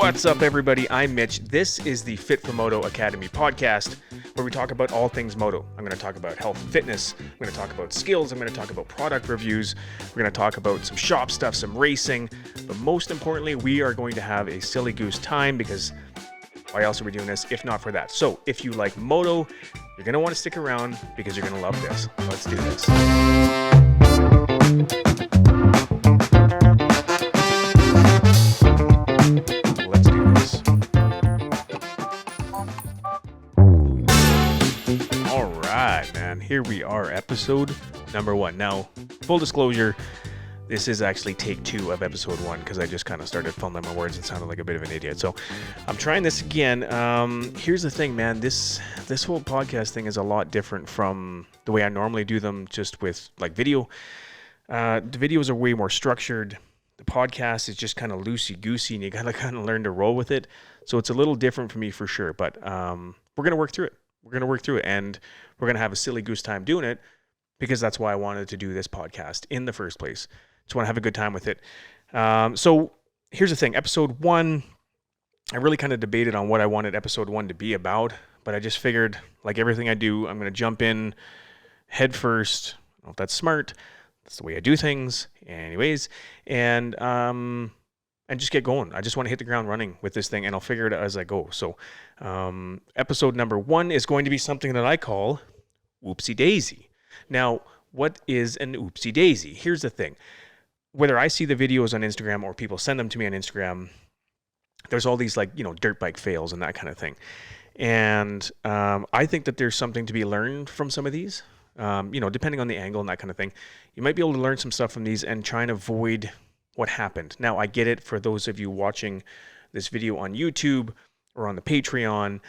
What's up, everybody? I'm Mitch. This is the Fit4Moto Academy podcast, where we talk about all things moto. I'm going to talk about health and fitness. I'm going to talk about skills. I'm going to talk about product reviews. We're going to talk about some shop stuff, some racing. But most importantly, we are going to have a silly goose time, because why else are we doing this if not for that? So if you like moto, you're going to want to stick around because you're going to love this. Let's do this. Here we are, episode number 1. Now, full disclosure, this is actually take 2 of episode 1 because I just kind of started fumbling my words and sounded like a bit of an idiot. So I'm trying this again. Here's the thing, man. This whole podcast thing is a lot different from the way I normally do them, just with like video. The videos are way more structured. The podcast is just kind of loosey-goosey, and you gotta kind of learn to roll with it. So it's a little different for me for sure, but we're gonna work through it. And we're going to have a silly goose time doing it, because that's why I wanted to do this podcast in the first place. Just want to have a good time with it. So here's the thing. Episode 1, I really kind of debated on what I wanted episode 1 to be about, but I just figured, like everything I do, I'm going to jump in head first. I don't know if that's smart. That's the way I do things. Anyways, and just get going. I just want to hit the ground running with this thing, and I'll figure it out as I go. So episode number 1 is going to be something that I call Oopsie Daisy. Now, what is an Oopsie Daisy? Here's the thing. Whether I see the videos on Instagram or people send them to me on Instagram, there's all these dirt bike fails and that kind of thing. And I think that there's something to be learned from some of these, depending on the angle and that kind of thing. You might be able to learn some stuff from these and try and avoid what happened. Now, I get it. For those of you watching this video on YouTube or on the Patreon,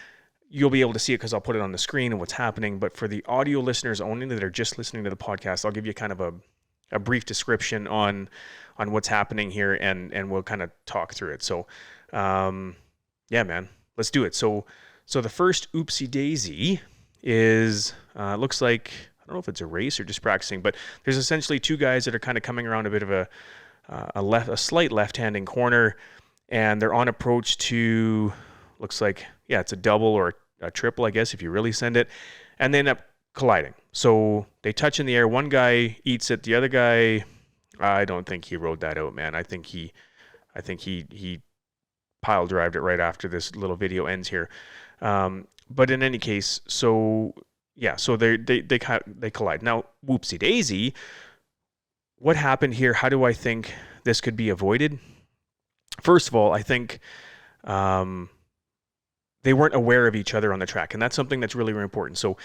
you'll be able to see it because I'll put it on the screen and what's happening. But for the audio listeners only that are just listening to the podcast, I'll give you kind of a brief description on what's happening here, and we'll kind of talk through it. So, yeah, man, let's do it. So the first Oopsie Daisy is, looks like, I don't know if it's a race or just practicing, but there's essentially 2 guys that are kind of coming around a bit of a slight left-handing corner, and they're on approach to, looks like, yeah, it's a double or a triple, I guess, if you really send it, and they end up colliding. So they touch in the air. One guy eats it. The other guy, I don't think he rode that out, man. I think he pile drived it right after this little video ends here. But in any case, so they collide. Now, whoopsie daisy. What happened here? How do I think this could be avoided? First of all, I think they weren't aware of each other on the track, and that's something that's really, really important. So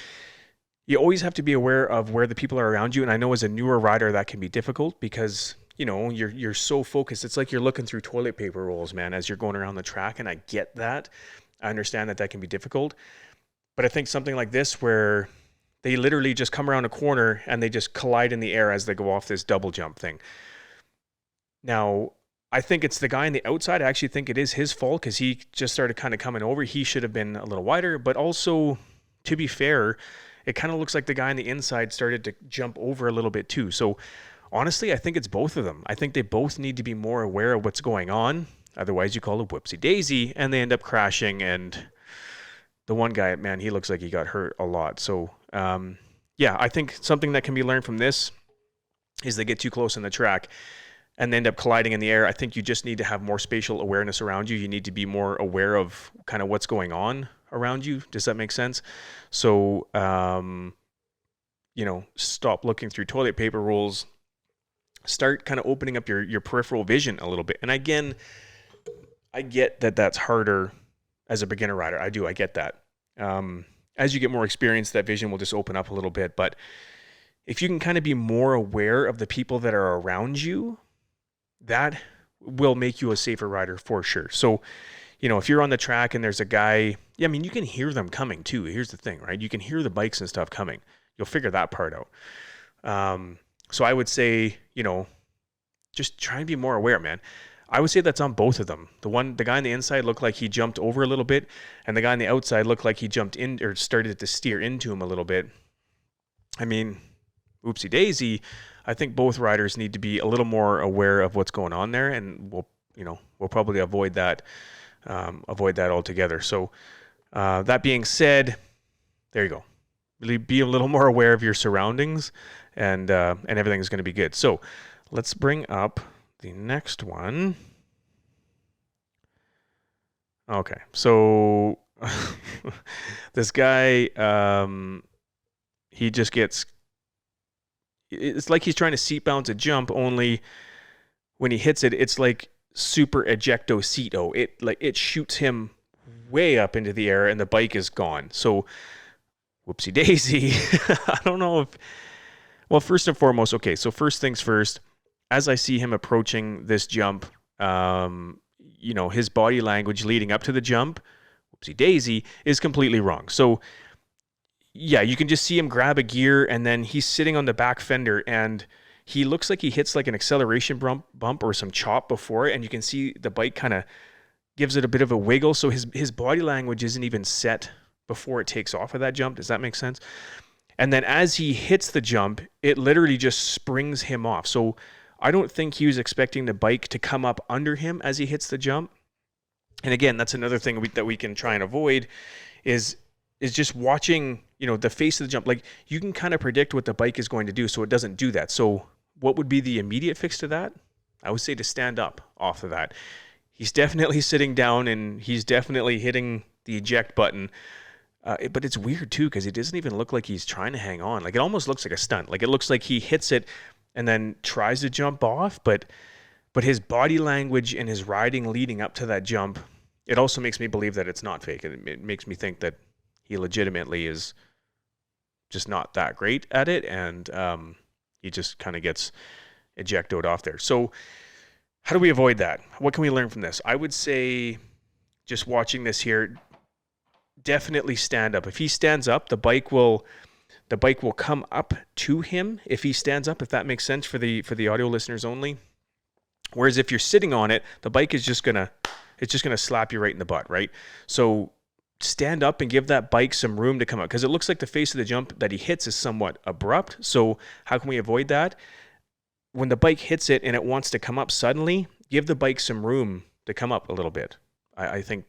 you always have to be aware of where the people are around you, and I know as a newer rider that can be difficult because, you're so focused. It's like you're looking through toilet paper rolls, man, as you're going around the track, and I get that. I understand that can be difficult, but I think something like this where they literally just come around a corner and they just collide in the air as they go off this double jump thing. Now, I think it's the guy on the outside. I actually think it is his fault because he just started kind of coming over. He should have been a little wider, but also, to be fair, it kind of looks like the guy on the inside started to jump over a little bit too. So honestly, I think it's both of them. I think they both need to be more aware of what's going on. Otherwise, you call it whoopsie daisy, and they end up crashing. And the one guy, man, he looks like he got hurt a lot. So I think something that can be learned from this is they get too close on the track and they end up colliding in the air. I think you just need to have more spatial awareness around you. You need to be more aware of kind of what's going on around you. Does that make sense? So, stop looking through toilet paper rolls. Start kind of opening up your peripheral vision a little bit. And again, I get that that's harder as a beginner rider. I get that. As you get more experience, that vision will just open up a little bit. But if you can kind of be more aware of the people that are around you, that will make you a safer rider for sure. So, if you're on the track and there's a guy, you can hear them coming too. Here's the thing, right? You can hear the bikes and stuff coming. You'll figure that part out. So I would say, just try and be more aware, man. I would say that's on both of them. The guy on the inside looked like he jumped over a little bit, and the guy on the outside looked like he jumped in or started to steer into him a little bit. Oopsie daisy. I think both riders need to be a little more aware of what's going on there, and we'll probably avoid that avoid that altogether. So that being said, there you go. Really be a little more aware of your surroundings, and everything's going to be good. So let's bring up the next one. Okay, so this guy, he just gets, it's like he's trying to seat bounce a jump, only when he hits it, it's like super ejecto-ceto. It shoots him way up into the air, and the bike is gone. So whoopsie daisy. I don't know if, well, first and foremost, okay, so first things first, as I see him approaching this jump, his body language leading up to the jump, whoopsie daisy, is completely wrong. So yeah, you can just see him grab a gear, and then he's sitting on the back fender, and he looks like he hits like an acceleration bump or some chop before it, and you can see the bike kind of gives it a bit of a wiggle. So his body language isn't even set before it takes off of that jump. Does that make sense? And then as he hits the jump, it literally just springs him off. So I don't think he was expecting the bike to come up under him as he hits the jump. And again, that's another thing that we can try and avoid is just watching, the face of the jump. Like, you can kind of predict what the bike is going to do, so it doesn't do that. So what would be the immediate fix to that? I would say to stand up off of that. He's definitely sitting down, and he's definitely hitting the eject button. But it's weird too, because it doesn't even look like he's trying to hang on. Like, it almost looks like a stunt. Like, it looks like he hits it and then tries to jump off, but his body language and his riding leading up to that jump, it also makes me believe that it's not fake. It makes me think that he legitimately is just not that great at it, and he just kind of gets ejected off there. So how do we avoid that? What can we learn from this? I would say, just watching this here, definitely stand up. If he stands up, the bike will come up to him if he stands up, if that makes sense for the audio listeners only. Whereas if you're sitting on it, the bike is just gonna slap you right in the butt, right? So stand up and give that bike some room to come up, because it looks like the face of the jump that he hits is somewhat abrupt. So how can we avoid that? When the bike hits it and it wants to come up suddenly, give the bike some room to come up a little bit. I think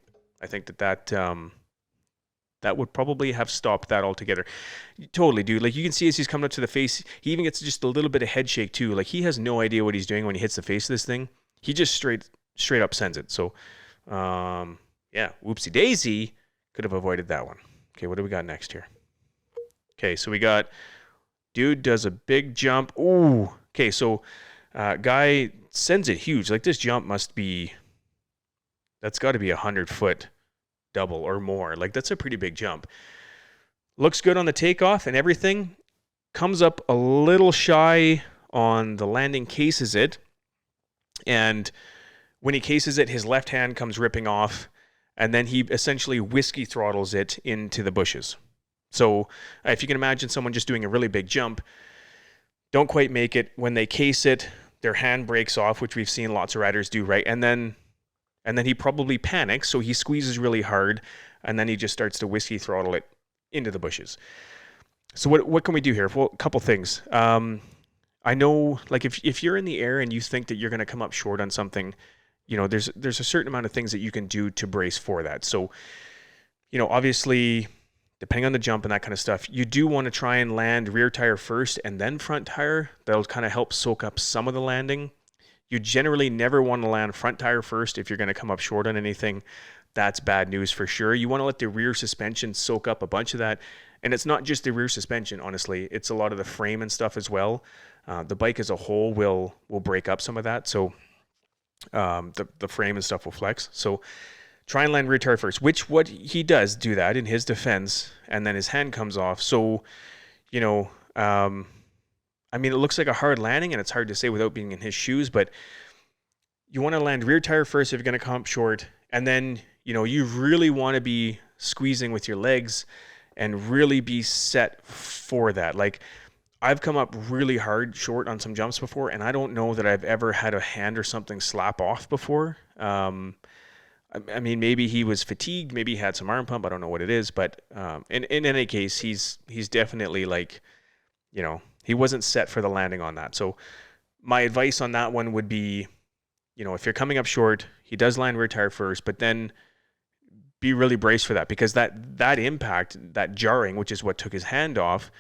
that would probably have stopped that altogether. Totally, dude. Like, you can see as he's coming up to the face, he even gets just a little bit of head shake too. Like, he has no idea what he's doing when he hits the face of this thing. He just straight up sends it. So, yeah, whoopsie daisy, could have avoided that one. Okay, what do we got next here? Okay, so we got dude does a big jump. Ooh. Okay, so guy sends it huge. Like, this jump that's got to be 100-foot double or more. Like, that's a pretty big jump. Looks good on the takeoff and everything. Comes up a little shy on the landing, cases it, and when he cases it, his left hand comes ripping off, and then he essentially whiskey throttles it into the bushes. So if you can imagine someone just doing a really big jump, don't quite make it. When they case it, their hand breaks off, which we've seen lots of riders do, right? And then he probably panics, so he squeezes really hard, and then he just starts to whiskey throttle it into the bushes. So what can we do here? Well, a couple things. I know, like, if you're in the air and you think that you're going to come up short on something, there's a certain amount of things that you can do to brace for that. So, obviously, depending on the jump and that kind of stuff, you do want to try and land rear tire first and then front tire. That'll kind of help soak up some of the landing. You generally never want to land front tire first if you're going to come up short on anything. That's bad news for sure. You want to let the rear suspension soak up a bunch of that. And it's not just the rear suspension, honestly. It's a lot of the frame and stuff as well. The bike as a whole will break up some of that. So the frame and stuff will flex. So try and land rear tire first, what he does do that in his defense, and then his hand comes off. So, it looks like a hard landing, and it's hard to say without being in his shoes, but you want to land rear tire first if you're going to come up short, and then, you really want to be squeezing with your legs and really be set for that. Like, I've come up really hard short on some jumps before, and I don't know that I've ever had a hand or something slap off before. Maybe he was fatigued, maybe he had some arm pump, I don't know what it is, but in any case, he's definitely, like, he wasn't set for the landing on that. So my advice on that one would be, if you're coming up short, he does land rear tire first, but then be really braced for that, because that impact, that jarring, which is what took his hand off,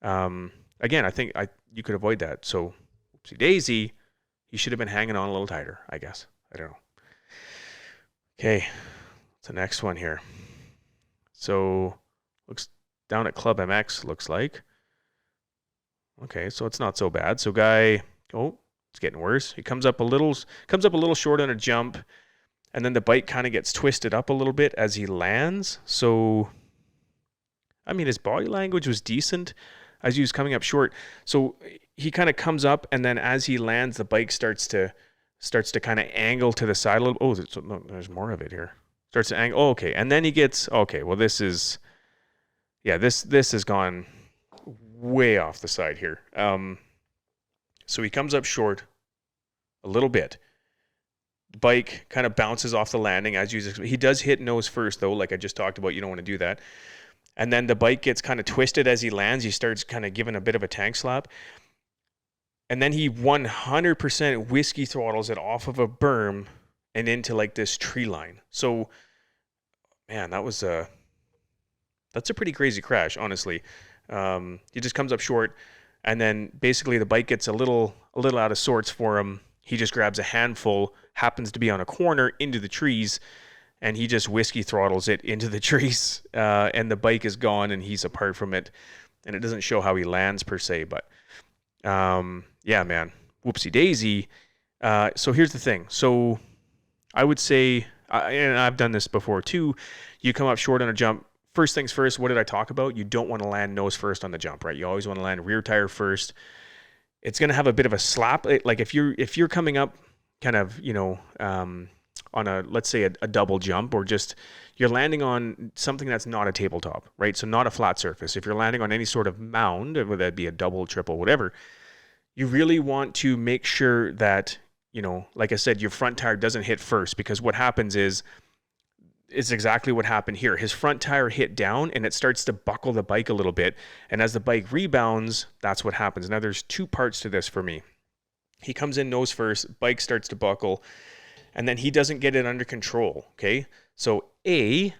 again, I think you could avoid that. So, Oopsie Daisy, he should have been hanging on a little tighter, I guess. I don't know. Okay, what's the next one here? So, looks down at Club MX, looks like. Okay, so it's not so bad. So guy, it's getting worse. He comes up a little short on a jump, and then the bike kind of gets twisted up a little bit as he lands. So, I mean, his body language was decent as he was coming up short. So he kind of comes up, and then as he lands, the bike starts to kind of angle to the side a little. Oh, there's more of it here. Starts to angle. Oh, okay, and then he gets. Okay, well, this has gone way off the side here. So he comes up short a little bit. The bike kind of bounces off the landing as usual. He does hit nose first, though, like I just talked about. You don't want to do that. And then the bike gets kind of twisted as he lands. He starts kind of giving a bit of a tank slap. And then he 100% whiskey throttles it off of a berm and into like this tree line. So, man, that's a pretty crazy crash, honestly. He just comes up short, and then basically the bike gets a little out of sorts for him. He just grabs a handful, happens to be on a corner, into the trees, and he just whiskey throttles it into the trees, and the bike is gone, and he's apart from it. And it doesn't show how he lands per se, but yeah, man, whoopsie daisy. So here's the thing. So I would say, and I've done this before too, you come up short on a jump. First things first, what did I talk about? You don't want to land nose first on the jump, right? You always want to land rear tire first. It's going to have a bit of a slap. Like if you're coming up kind of, on a, let's say a double jump, or just you're landing on something that's not a tabletop, right? So not a flat surface. If you're landing on any sort of mound, whether that be a double, triple, whatever, you really want to make sure that, like I said, your front tire doesn't hit first, because what happens is exactly what happened here. His front tire hit down, and it starts to buckle the bike a little bit. And as the bike rebounds, that's what happens. Now, there's two parts to this for me. He comes in nose first, bike starts to buckle, and then he doesn't get it under control, okay? So if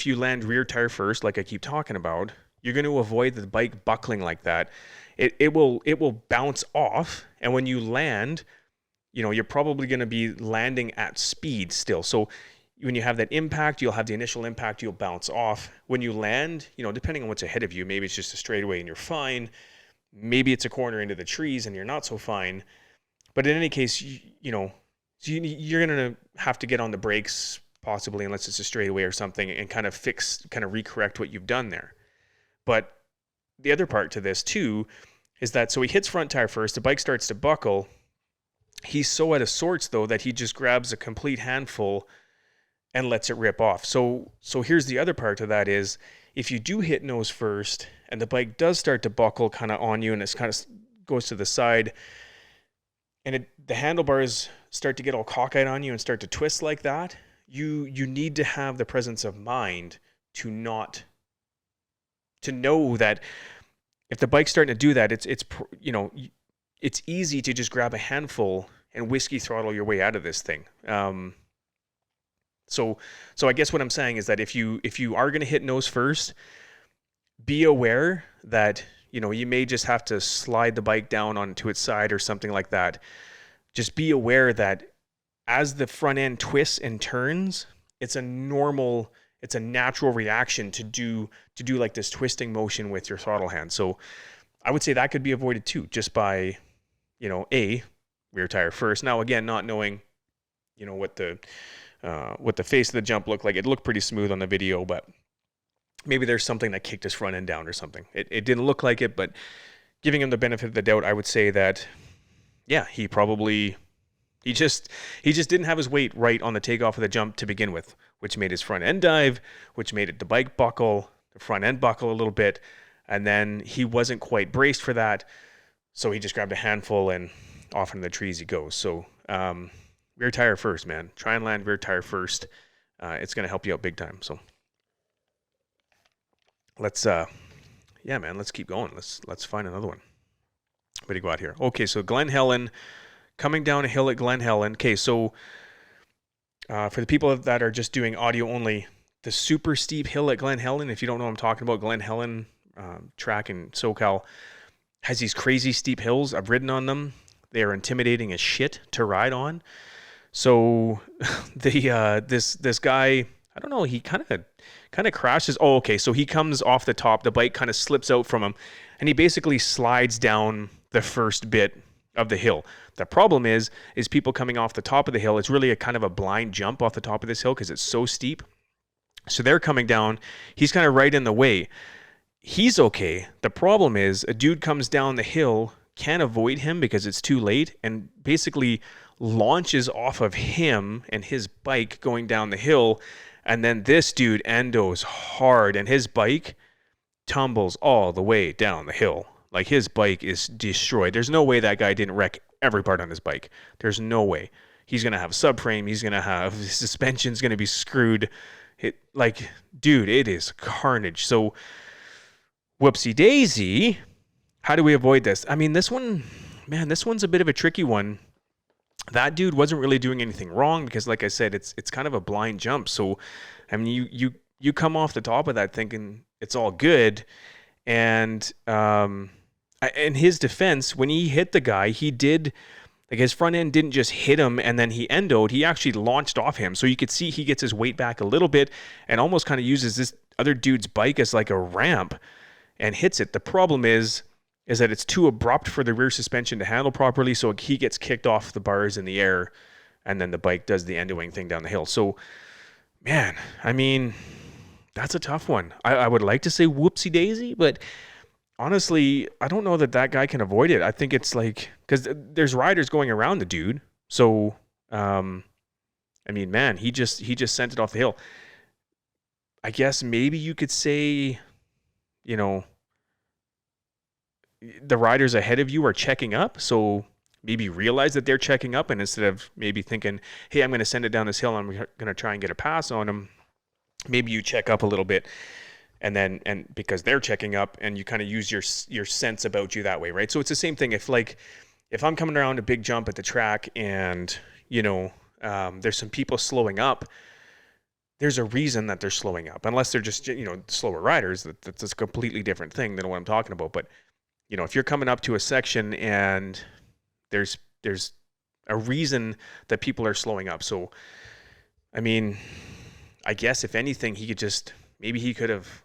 you land rear tire first, like I keep talking about, you're going to avoid the bike buckling like that. It will bounce off, and when you land, you're probably going to be landing at speed still. So when you have that impact, you'll have the initial impact, you'll bounce off. When you land, depending on what's ahead of you, maybe it's just a straightaway and you're fine. Maybe it's a corner into the trees and you're not so fine. But in any case, you're going to have to get on the brakes, possibly, unless it's a straightaway or something, and kind of recorrect what you've done there. But the other part to this too is that, so he hits front tire first, the bike starts to buckle. He's so out of sorts, though, that he just grabs a complete handful and lets it rip off. So here's the other part to that is, if you do hit nose first and the bike does start to buckle kind of on you, and it kind of goes to the side, and the handlebars start to get all cockeyed on you and start to twist like that, you need to have the presence of mind to know that if the bike's starting to do that, it's easy to just grab a handful and whiskey throttle your way out of this thing. So I guess what I'm saying is that if you are going to hit nose first, be aware that, you may just have to slide the bike down onto its side or something like that. Just be aware that as the front end twists and turns, it's a natural reaction to do like this twisting motion with your throttle hand. So I would say that could be avoided too, just by, rear tire first. Now, again, not knowing, what the face of the jump looked like. It looked pretty smooth on the video, but maybe there's something that kicked his front end down or something. It didn't look like it, but giving him the benefit of the doubt, I would say that, yeah, he just didn't have his weight right on the takeoff of the jump to begin with, which made his front end dive, which made the bike buckle, the front end buckle a little bit, and then he wasn't quite braced for that, so he just grabbed a handful and off into the trees he goes. So rear tire first, man. Try and land rear tire first. It's going to help you out big time. So let's keep going. Let's find another one. What do you got here? Okay, so Glenn Helen coming down a hill at Glen Helen. Okay, so for the people that are just doing audio only, the super steep hill at Glen Helen, if you don't know what I'm talking about, Glen Helen track in SoCal has these crazy steep hills. I've ridden on them. They are intimidating as shit to ride on. So this guy, I don't know, he kind of crashes. Oh, okay. So he comes off the top. The bike kind of slips out from him, and he basically slides down the first bit of the hill. The problem is people coming off the top of the hill. It's really a kind of a blind jump off the top of this hill because it's so steep. So they're coming down. He's kind of right in the way. He's okay. The problem is a dude comes down the hill, can't avoid him because it's too late, and basically launches off of him and his bike going down the hill. And then this dude endos hard, and his bike tumbles all the way down the hill. Like, his bike is destroyed. There's no way that guy didn't wreck every part on his bike. There's no way. He's going to have subframe. He's going to have, his suspension's going to be screwed. Dude, it is carnage. So, Whoopsie Daisy, how do we avoid this? I mean, this one's a bit of a tricky one. That dude wasn't really doing anything wrong because, like I said, it's kind of a blind jump. So, I mean, you come off the top of that thinking it's all good. And in his defense, when he hit the guy, he did, like, his front end didn't just hit him and then he endoed. He actually launched off him. So you could see he gets his weight back a little bit and almost kind of uses this other dude's bike as like a ramp and hits it. The problem is that it's too abrupt for the rear suspension to handle properly, so he gets kicked off the bars in the air, and then the bike does the endoing thing down the hill. So, man, I mean, that's a tough one. I would like to say Whoopsie Daisy, but honestly, I don't know that guy can avoid it. I think it's like, because there's riders going around the dude, so, I mean, man, he just sent it off the hill. I guess maybe you could say, you know, the riders ahead of you are checking up, so maybe realize that they're checking up, and instead of maybe thinking, hey, I'm going to send it down this hill, I'm going to try and get a pass on them, maybe you check up a little bit, and because they're checking up, and you kind of use your sense about you that way, right? So it's the same thing. If I'm coming around a big jump at the track and, you know, there's some people slowing up, there's a reason that they're slowing up, unless they're just, you know, slower riders. That's a completely different thing than what I'm talking about. But, you know, if you're coming up to a section and there's a reason that people are slowing up. So, I mean, I guess if anything, he could have,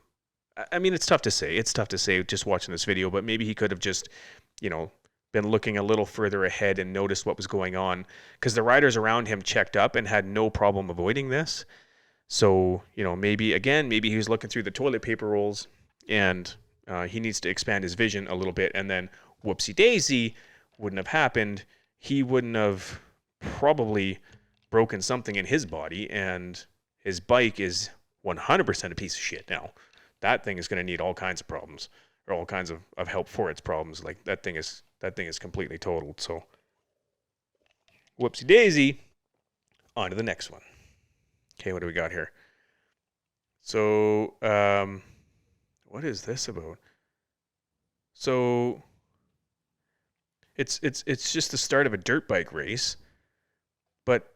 I mean, it's tough to say just watching this video, but maybe he could have just, you know, been looking a little further ahead and noticed what was going on, because the riders around him checked up and had no problem avoiding this. So, you know, maybe he was looking through the toilet paper rolls and he needs to expand his vision a little bit, and then Whoopsie Daisy wouldn't have happened. He wouldn't have probably broken something in his body, and his bike is 100% a piece of shit now. That thing is going to need all kinds of problems, or all kinds of help for its problems. Like, that thing is completely totaled. So, Whoopsie Daisy, on to the next one. Okay, what do we got here? So, what is this about? So, it's just the start of a dirt bike race, but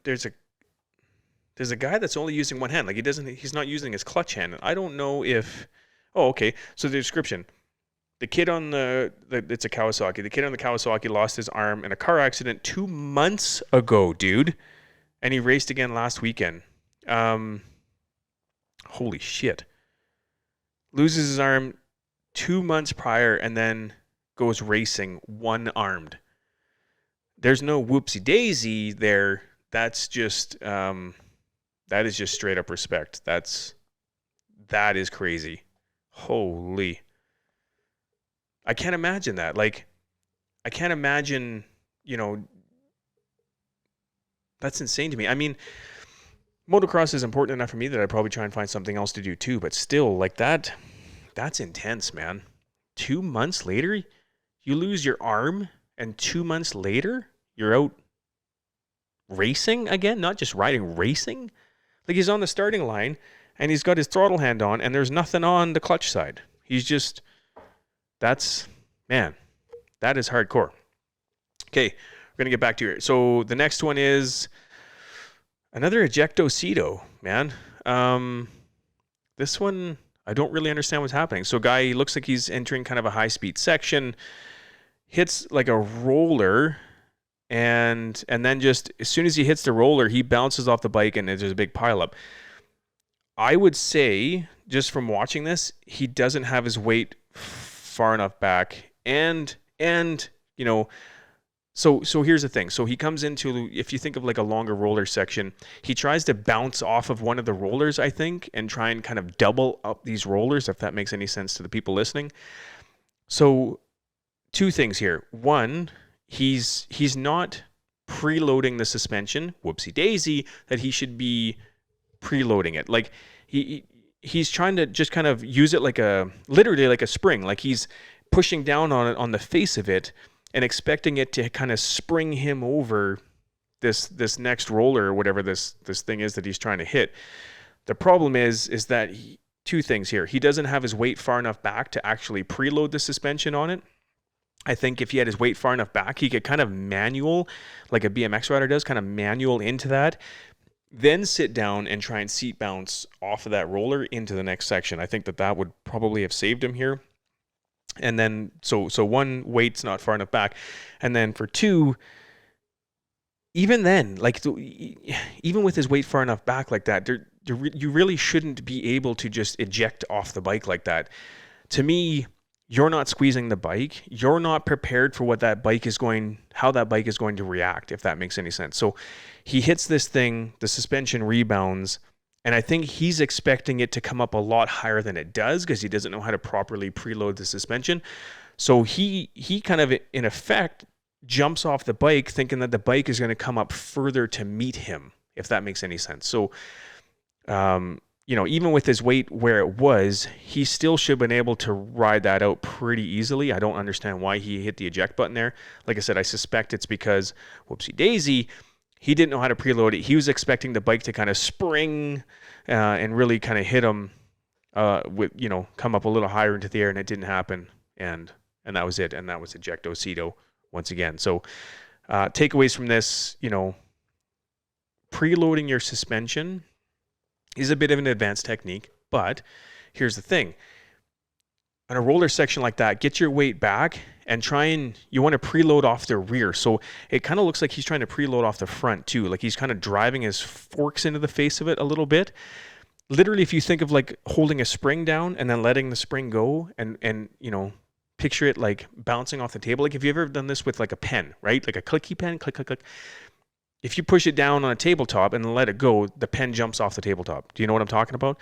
there's a guy that's only using one hand. Like, he's not using his clutch hand. I don't know if. Oh, okay. So the description: the kid on it's a Kawasaki. The kid on the Kawasaki lost his arm in a car accident 2 months ago, dude. And he raced again last weekend. Holy shit. Loses his arm 2 months prior and then goes racing one-armed. There's no Whoopsie Daisy there. That's just, that is just straight up respect. That is crazy. Holy. I can't imagine that. Like, I can't imagine, you know, that's insane to me. I mean, motocross is important enough for me that I'd probably try and find something else to do too, but still, like, that's intense, man. 2 months later, you lose your arm, and 2 months later, you're out racing again, not just riding, racing. Like, he's on the starting line, and he's got his throttle hand on, and there's nothing on the clutch side. He's just, that is hardcore. Okay, we're going to get back to it. So the next one is another ejectocito, man. This one, I don't really understand what's happening. So guy looks like he's entering kind of a high-speed section, hits like a roller, and then just as soon as he hits the roller, he bounces off the bike and there's a big pileup. I would say, just from watching this, he doesn't have his weight far enough back, and you know, so here's the thing. So he comes into, if you think of like a longer roller section, he tries to bounce off of one of the rollers, I think, and try and kind of double up these rollers, if that makes any sense to the people listening. So two things here. One, he's not preloading the suspension, whoopsie daisy, that he should be preloading it. Like he's trying to just kind of use it like literally like a spring. Like he's pushing down on it, on the face of it, and expecting it to kind of spring him over this next roller or whatever this thing is that he's trying to hit. The problem is that two things here. He doesn't have his weight far enough back to actually preload the suspension on it. I think if he had his weight far enough back, he could kind of manual, like a BMX rider does, kind of manual into that, then sit down and try and seat bounce off of that roller into the next section. I think that would probably have saved him here. And then, so one, weight's not far enough back. And then for two, even then, like, even with his weight far enough back like that, you really shouldn't be able to just eject off the bike like that. To me, you're not squeezing the bike. You're not prepared for how that bike is going to react, if that makes any sense. So he hits this thing, the suspension rebounds, and I think he's expecting it to come up a lot higher than it does because he doesn't know how to properly preload the suspension. So he kind of, in effect, jumps off the bike thinking that the bike is going to come up further to meet him, if that makes any sense. So, even with his weight where it was, he still should have been able to ride that out pretty easily. I don't understand why he hit the eject button there. Like I said, I suspect it's because, whoopsie daisy, he didn't know how to preload it. He was expecting the bike to kind of spring and really kind of hit him come up a little higher into the air, and it didn't happen. And that was it. And that was ejectocito once again. So takeaways from this, preloading your suspension is a bit of an advanced technique, but here's the thing. On a roller section like that, get your weight back and you want to preload off the rear. So it kind of looks like he's trying to preload off the front too. Like he's kind of driving his forks into the face of it a little bit. Literally, if you think of like holding a spring down and then letting the spring go and picture it like bouncing off the table. Like if you've ever done this with like a pen, right? Like a clicky pen, click, click, click. If you push it down on a tabletop and let it go, the pen jumps off the tabletop. Do you know what I'm talking about?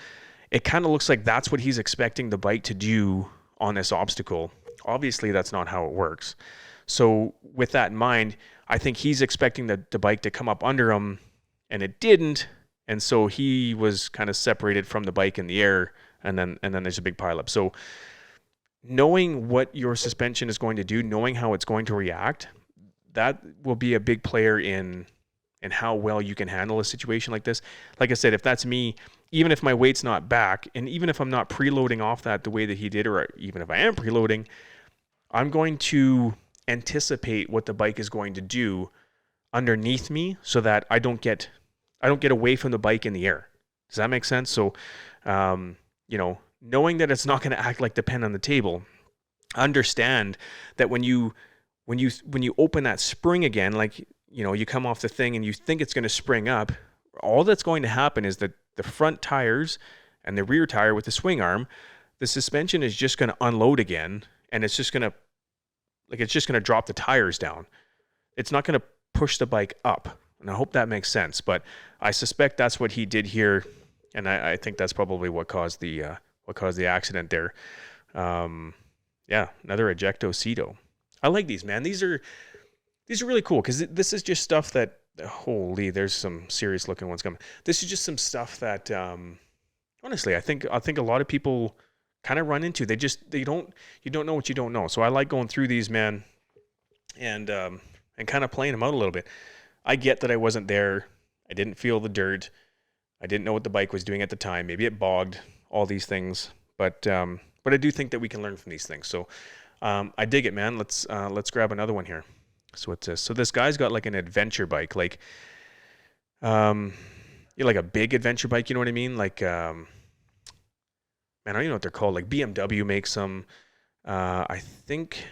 It kind of looks like that's what he's expecting the bike to do on this obstacle. Obviously, that's not how it works. So with that in mind, I think he's expecting the bike to come up under him, and it didn't. And so he was kind of separated from the bike in the air, and then there's a big pileup. So knowing what your suspension is going to do, knowing how it's going to react, that will be a big player in how well you can handle a situation like this. Like I said, if that's me, even if my weight's not back, and even if I'm not preloading off that the way that he did, or even if I am preloading, I'm going to anticipate what the bike is going to do underneath me so that I don't get away from the bike in the air. Does that make sense? So, knowing that it's not going to act like the pen on the table, understand that when you open that spring again, like, you come off the thing and you think it's going to spring up, all that's going to happen is that the front tires and the rear tire with the swing arm, the suspension is just going to unload again, and it's just going to drop the tires down. It's not going to push the bike up. And I hope that makes sense, but I suspect that's what he did here, and I think that's probably what caused the accident there. Another ejectocito. I like these, man. These are really cool because this is just stuff that, holy, there's some serious looking ones coming. This is just some stuff that, honestly, I think a lot of people kind of run into. You don't know what you don't know. So I like going through these, man, and kind of playing them out a little bit. I get that I wasn't there. I didn't feel the dirt. I didn't know what the bike was doing at the time. Maybe it bogged, all these things. But I do think that we can learn from these things. So I dig it, man. Let's grab another one here. So what's this? So this guy's got like an adventure bike, like like a big adventure bike, you know what I mean? Like man, I don't even know what they're called. Like BMW makes them. I think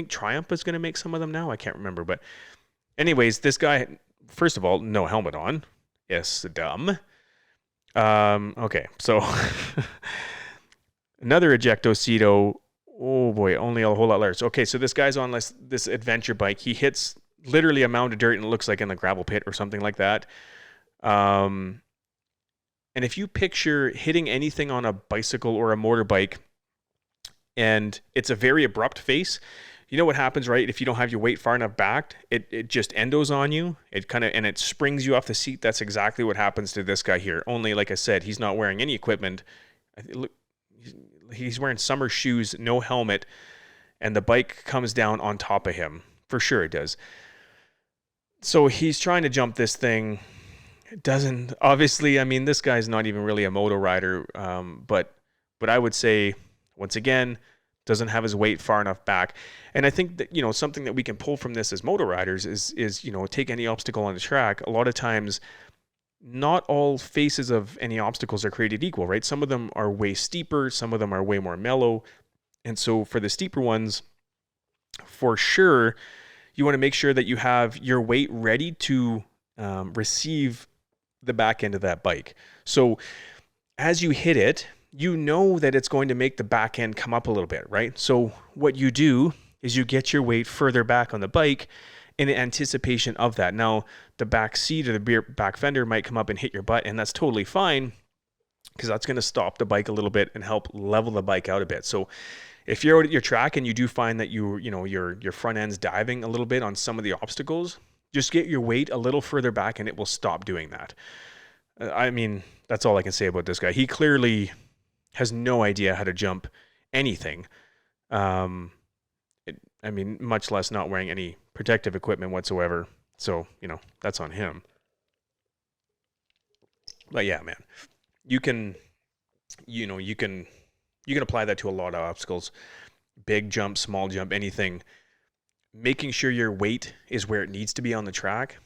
Triumph is going to make some of them now. I can't remember, but anyways, this guy, first of all, no helmet on. Yes, dumb. Okay, so another ejectocito. Oh boy, only a whole lot less. Okay, so this guy's on this adventure bike. He hits literally a mound of dirt and it looks like in the gravel pit or something like that. And if you picture hitting anything on a bicycle or a motorbike, and it's a very abrupt face, you know what happens, right? If you don't have your weight far enough back, it just endos on you. And it springs you off the seat. That's exactly what happens to this guy here. Only, like I said, he's not wearing any equipment. He's wearing summer shoes, no helmet, and the bike comes down on top of him. For sure it does. So he's trying to jump this thing. It doesn't, obviously, I mean, this guy's not even really a moto rider, but I would say, once again, doesn't have his weight far enough back. And I think that, something that we can pull from this as moto riders is take any obstacle on the track. A lot of times, not all faces of any obstacles are created equal, right? Some of them are way steeper, some of them are way more mellow. And so for the steeper ones, for sure, you want to make sure that you have your weight ready to receive the back end of that bike. So as you hit it, you know that it's going to make the back end come up a little bit, right? So what you do is you get your weight further back on the bike in anticipation of that. Now, the back seat or the back fender might come up and hit your butt, and that's totally fine because that's going to stop the bike a little bit and help level the bike out a bit. So if you're out at your track and you do find that your front end's diving a little bit on some of the obstacles, just get your weight a little further back and it will stop doing that. I mean, that's all I can say about this guy. He clearly has no idea how to jump anything. Much less not wearing any protective equipment whatsoever. So, that's on him. But yeah, man, you can apply that to a lot of obstacles, big jump, small jump, anything. Making sure your weight is where it needs to be on the track,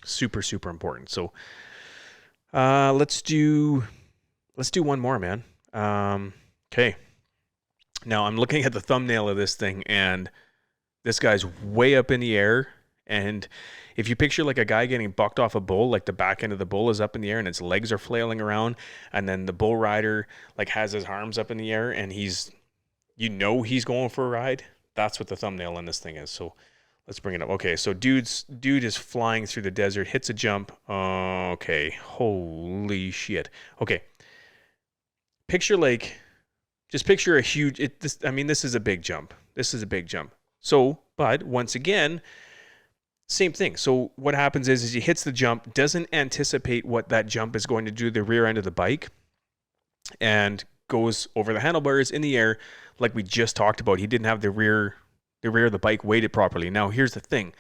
super, super important. So, let's do one more, man. Okay. Now I'm looking at the thumbnail of this thing and this guy's way up in the air. And if you picture like a guy getting bucked off a bull, like the back end of the bull is up in the air and its legs are flailing around. And then the bull rider like has his arms up in the air and he's going for a ride. That's what the thumbnail on this thing is. So let's bring it up. Okay. So dude is flying through the desert, hits a jump. Okay. Holy shit. Okay. Picture a huge, this is a big jump. This is a big jump. So, but once again, same thing. So what happens is he hits the jump, doesn't anticipate what that jump is going to do to the rear end of the bike, and goes over the handlebars in the air like we just talked about. He didn't have the rear of the bike weighted properly. Now, here's the thing.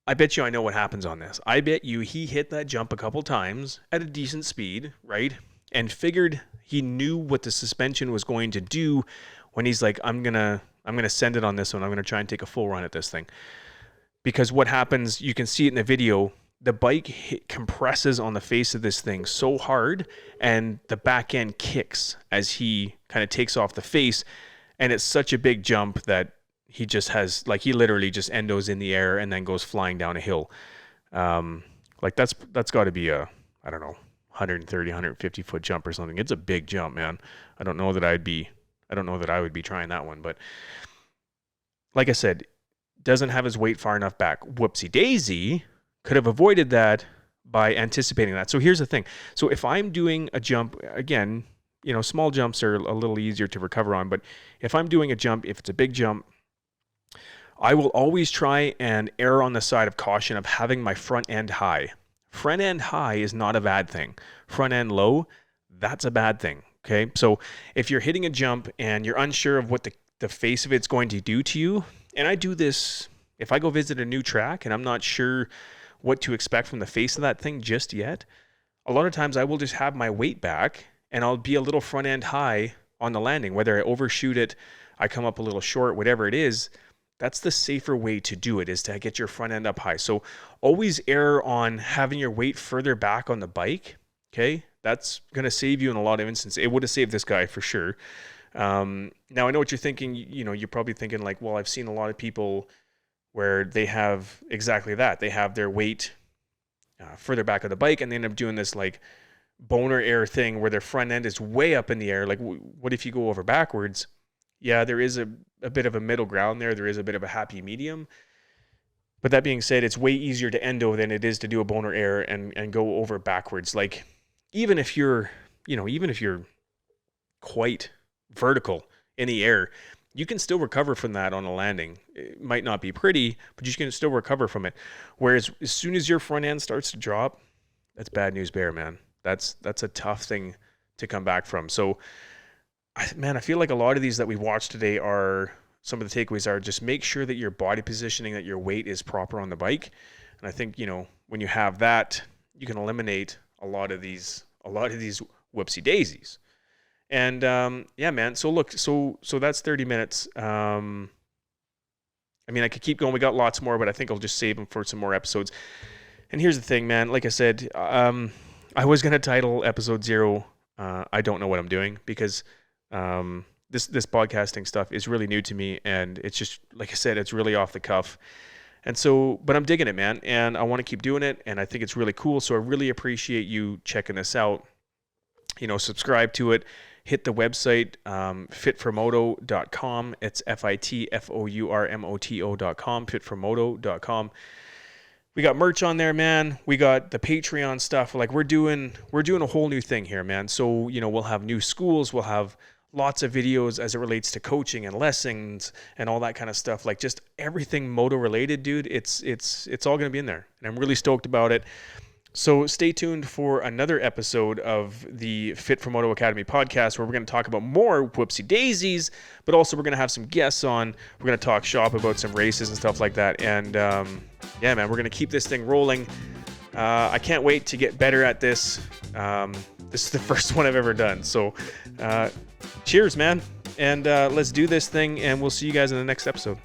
I bet you I know what happens on this. I bet you he hit that jump a couple times at a decent speed, right? And figured he knew what the suspension was going to do when he's like, I'm gonna send it on this one. I'm gonna try and take a full run at this thing. Because what happens, you can see it in the video, the bike compresses on the face of this thing so hard, and the back end kicks as he kind of takes off the face, and it's such a big jump that he just has, like, he literally just endos in the air and then goes flying down a hill. Like that's got to be a, I don't know, 130, 150 foot jump or something. It's a big jump, man. I don't know that I would be trying that one, but like I said, doesn't have his weight far enough back. Whoopsie Daisy could have avoided that by anticipating that. So here's the thing. So if I'm doing a jump, again, small jumps are a little easier to recover on, but if I'm doing a jump, if it's a big jump, I will always try and err on the side of caution of having my front end high. Front end high is not a bad thing. Front end low, that's a bad thing. Okay. So if you're hitting a jump and you're unsure of what the face of it's going to do to you, and I do this if I go visit a new track and I'm not sure what to expect from the face of that thing just yet, a lot of times I will just have my weight back and I'll be a little front end high on the landing, whether I overshoot it, I come up a little short, whatever it is. that's the safer way to do it, is to get your front end up high. So always err on having your weight further back on the bike. Okay. That's going to save you in a lot of instances. It would have saved this guy for sure. Now I know what you're thinking. You're probably thinking like, well, I've seen a lot of people where they have exactly that. They have their weight further back of the bike, and they end up doing this like boner air thing where their front end is way up in the air. Like, what if you go over backwards? Yeah, there is a bit of a middle ground there. There is a bit of a happy medium. But that being said, it's way easier to endo than it is to do a boner air and go over backwards. Like, even if you're quite vertical in the air, you can still recover from that on a landing. It might not be pretty, but you can still recover from it. Whereas as soon as your front end starts to drop, that's bad news bear, man. That's a tough thing to come back from. So, I feel like a lot of these that we watched today are, some of the takeaways are just make sure that your body positioning, that your weight is proper on the bike. And I think, when you have that, you can eliminate a lot of these whoopsie daisies. And yeah, man. So look, so that's 30 minutes. I could keep going. We got lots more, but I think I'll just save them for some more episodes. And here's the thing, man. Like I said, I was gonna title episode 0. I don't know what I'm doing, because this podcasting stuff is really new to me, and it's just, like I said, it's really off the cuff. And so, but I'm digging it, man, and I want to keep doing it, and I think it's really cool. So I really appreciate you checking this out. Subscribe to it. Hit the website, Fit4Moto.com. It's Fit4Moto.com, Fit4Moto.com. We got merch on there, man. We got the Patreon stuff. Like, we're doing a whole new thing here, man. So, we'll have new schools. We'll have lots of videos as it relates to coaching and lessons and all that kind of stuff. Like, just everything moto related, dude. It's all going to be in there, and I'm really stoked about it. So stay tuned for another episode of the Fit4Moto Academy podcast, where we're going to talk about more whoopsie daisies, but also we're going to have some guests on. We're going to talk shop about some races and stuff like that. And yeah, man, we're going to keep this thing rolling. I can't wait to get better at this. This is the first one I've ever done. So cheers, man. And let's do this thing, and we'll see you guys in the next episode.